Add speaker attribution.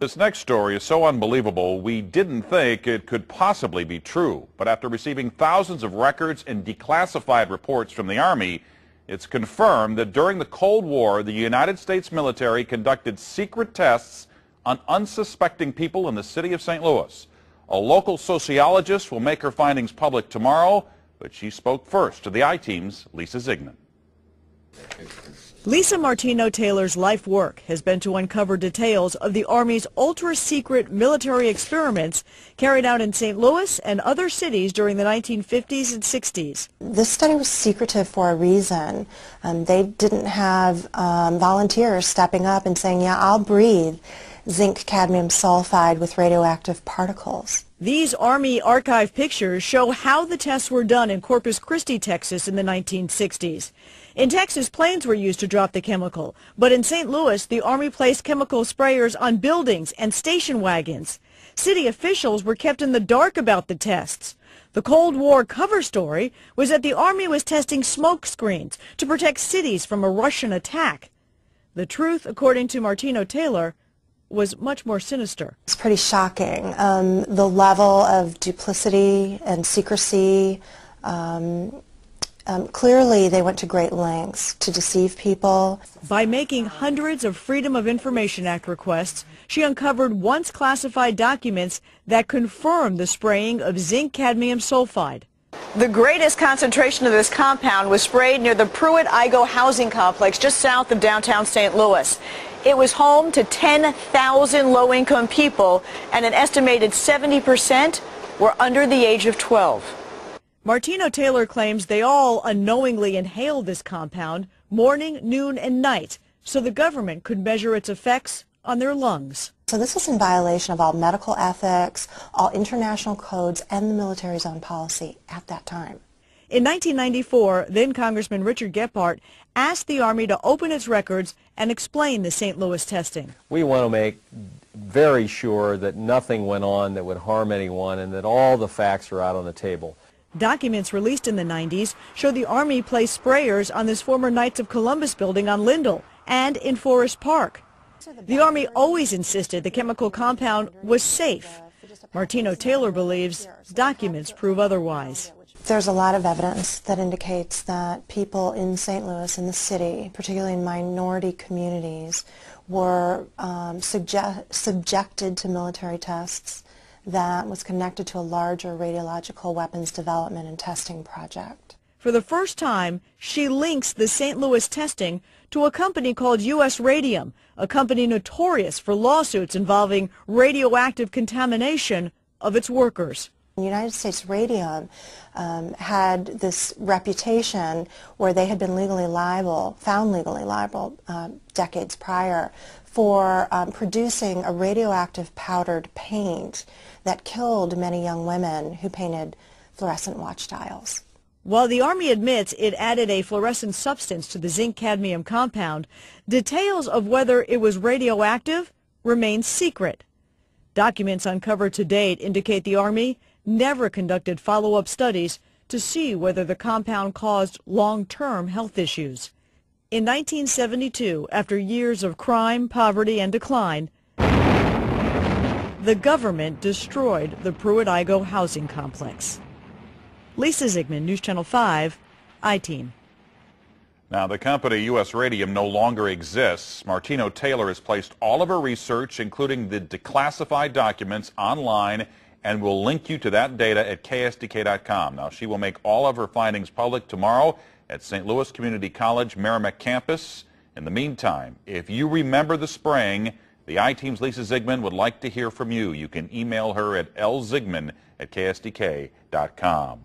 Speaker 1: This next story is so unbelievable, we didn't think it could possibly be true. But after receiving thousands of records and declassified reports from the Army, it's confirmed that during the Cold War, the United States military conducted secret tests on unsuspecting people in the city of St. Louis. A local sociologist will make her findings public tomorrow, but she spoke first to the I-Team's Lisa Zigman.
Speaker 2: Lisa Martino-Taylor's life work has been to uncover details of the Army's ultra-secret military experiments carried out in St. Louis and other cities during the 1950s and 60s.
Speaker 3: This study was secretive for a reason. They didn't have volunteers stepping up and saying, yeah, I'll breathe zinc, cadmium, sulfide with radioactive particles.
Speaker 2: These Army archive pictures show how the tests were done in Corpus Christi, Texas in the 1960s. In Texas, planes were used to drop the chemical, but in St. Louis, the Army placed chemical sprayers on buildings and station wagons. City officials were kept in the dark about the tests. The Cold War cover story was that the Army was testing smoke screens to protect cities from a Russian attack. The truth, according to Martino-Taylor, was much more sinister.
Speaker 3: It's pretty shocking. The level of duplicity and secrecy, clearly they went to great lengths to deceive people.
Speaker 2: By making hundreds of Freedom of Information Act requests, she uncovered once classified documents that confirmed the spraying of zinc cadmium sulfide. The greatest concentration of this compound was sprayed near the Pruitt-Igoe housing complex just south of downtown St. Louis. It was home to 10,000 low-income people, and an estimated 70% were under the age of 12. Martino-Taylor claims they all unknowingly inhaled this compound morning, noon, and night, so the government could measure its effects on their lungs.
Speaker 3: So this was in violation of all medical ethics, all international codes, and the military's own policy at that time.
Speaker 2: In 1994, then Congressman Richard Gephardt asked the Army to open its records and explain the St. Louis testing.
Speaker 4: We want to make very sure that nothing went on that would harm anyone and that all the facts are out on the table.
Speaker 2: Documents released in the 90s show the Army placed sprayers on this former Knights of Columbus building on Lindell and in Forest Park. The Army always insisted the chemical compound was safe. Martino-Taylor believes documents prove otherwise.
Speaker 3: There's a lot of evidence that indicates that people in St. Louis, in the city, particularly in minority communities, were subjected to military tests that was connected to a larger radiological weapons development and testing project.
Speaker 2: For the first time, she links the St. Louis testing to a company called U.S. Radium, a company notorious for lawsuits involving radioactive contamination of its workers.
Speaker 3: United States Radium had this reputation where they had been found legally liable decades prior for producing a radioactive powdered paint that killed many young women who painted fluorescent watch dials.
Speaker 2: While the Army admits it added a fluorescent substance to the zinc-cadmium compound, details of whether it was radioactive remain secret. Documents uncovered to date indicate the Army never conducted follow-up studies to see whether the compound caused long-term health issues. In 1972, after years of crime, poverty, and decline, the government destroyed the Pruitt-Igoe housing complex. Lisa Zigman, News Channel 5, I-Team.
Speaker 1: Now, the company U.S. Radium no longer exists. Martino-Taylor has placed all of her research, including the declassified documents, online, and will link you to that data at ksdk.com. Now, she will make all of her findings public tomorrow at St. Louis Community College Merrimack campus. In the meantime, if you remember the spraying, the I-Team's Lisa Zigman would like to hear from you. You can email her at lzigman@ksdk.com.